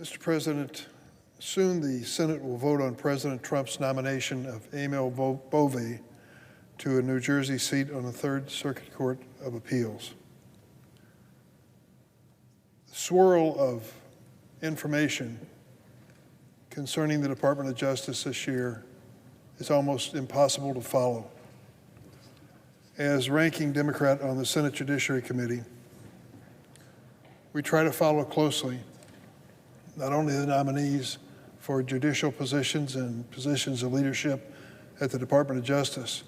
Mr. President, soon the Senate will vote on President Trump's nomination of Emil Bove to a New Jersey seat on the Third Circuit Court of Appeals. The swirl of information concerning the Department of Justice this year is almost impossible to follow. As ranking Democrat on the Senate Judiciary Committee, we try to follow closely not only the nominees for judicial positions and positions of leadership at the Department of Justice,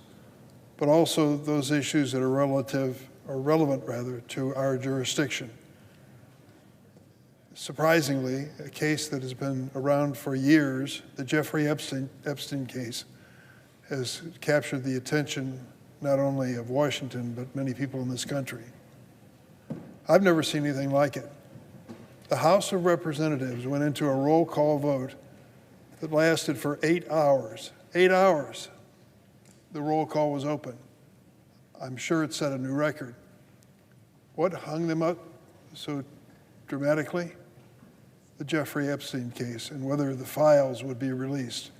but also those issues that are relevant to our jurisdiction. Surprisingly, a case that has been around for years, the Jeffrey Epstein case, has captured the attention not only of Washington, but many people in this country. I've never seen anything like it. The House of Representatives went into a roll call vote that lasted for 8 hours. 8 hours. The roll call was open. I'm sure it set a new record. What hung them up so dramatically? The Jeffrey Epstein case and whether the files would be released.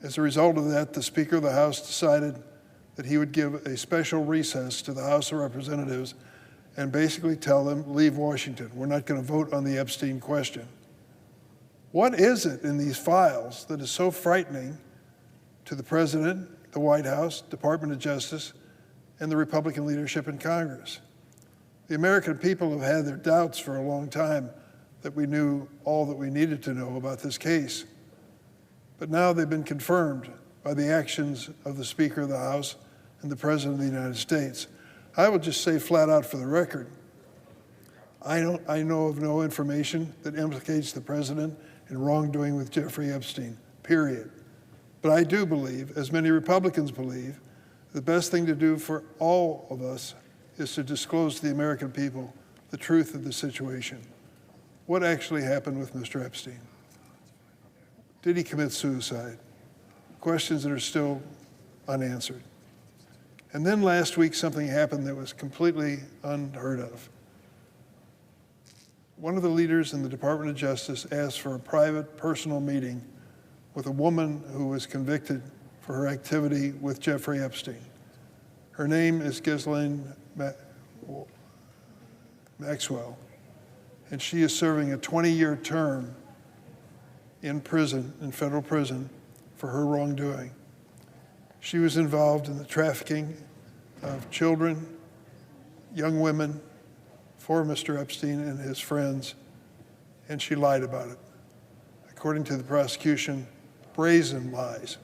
As a result of that, the Speaker of the House decided that he would give a special recess to the House of Representatives and basically tell them, leave Washington. We're not going to vote on the Epstein question. What is it in these files that is so frightening to the President, the White House, Department of Justice, and the Republican leadership in Congress? The American people have had their doubts for a long time that we knew all that we needed to know about this case. But now they've been confirmed by the actions of the Speaker of the House and the President of the United States. I will just say flat out for the record, I know of no information that implicates the President in wrongdoing with Jeffrey Epstein, period. But I do believe, as many Republicans believe, the best thing to do for all of us is to disclose to the American people the truth of the situation. What actually happened with Mr. Epstein? Did he commit suicide? Questions that are still unanswered. And then last week, something happened that was completely unheard of. One of the leaders in the Department of Justice asked for a private, personal meeting with a woman who was convicted for her activity with Jeffrey Epstein. Her name is Ghislaine Maxwell, and she is serving a 20-year term in prison, in federal prison, for her wrongdoing. She was involved in the trafficking of children, young women, for Mr. Epstein and his friends, and she lied about it. According to the prosecution, brazen lies.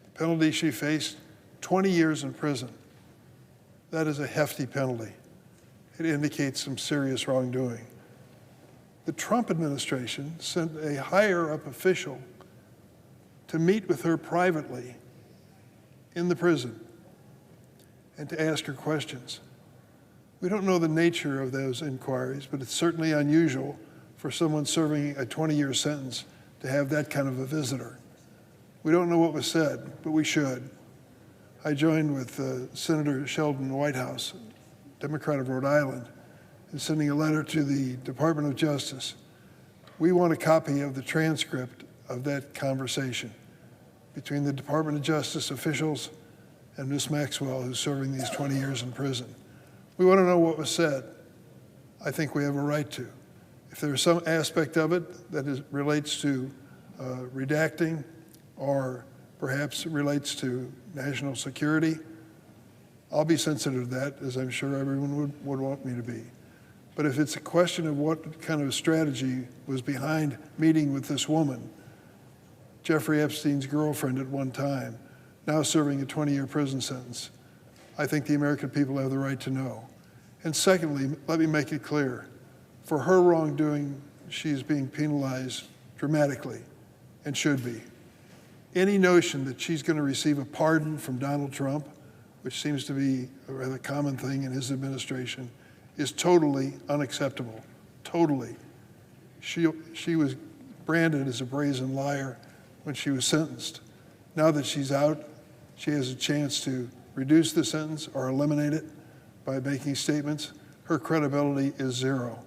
The penalty she faced, 20 years in prison. That is a hefty penalty. It indicates some serious wrongdoing. The Trump administration sent a higher-up official to meet with her privately in the prison and to ask her questions. We don't know the nature of those inquiries, but it's certainly unusual for someone serving a 20-year sentence to have that kind of a visitor. We don't know what was said, but we should. I joined with Senator Sheldon Whitehouse, Democrat of Rhode Island, in sending a letter to the Department of Justice. We want a copy of the transcript of that conversation between the Department of Justice officials and Ms. Maxwell, who's serving these 20 years in prison. We want to know what was said. I think we have a right to. If there's some aspect of it that relates to redacting or perhaps relates to national security, I'll be sensitive to that, as I'm sure everyone would want me to be. But if it's a question of what kind of strategy was behind meeting with this woman, Jeffrey Epstein's girlfriend at one time, now serving a 20-year prison sentence, I think the American people have the right to know. And secondly, let me make it clear, for her wrongdoing, she's being penalized dramatically and should be. Any notion that she's going to receive a pardon from Donald Trump, which seems to be a rather common thing in his administration, is totally unacceptable, totally. She was branded as a brazen liar when she was sentenced. Now that she's out, she has a chance to reduce the sentence or eliminate it by making statements. Her credibility is zero.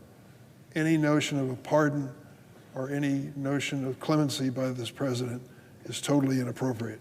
any notion of a pardon or any notion of clemency by this president is totally inappropriate.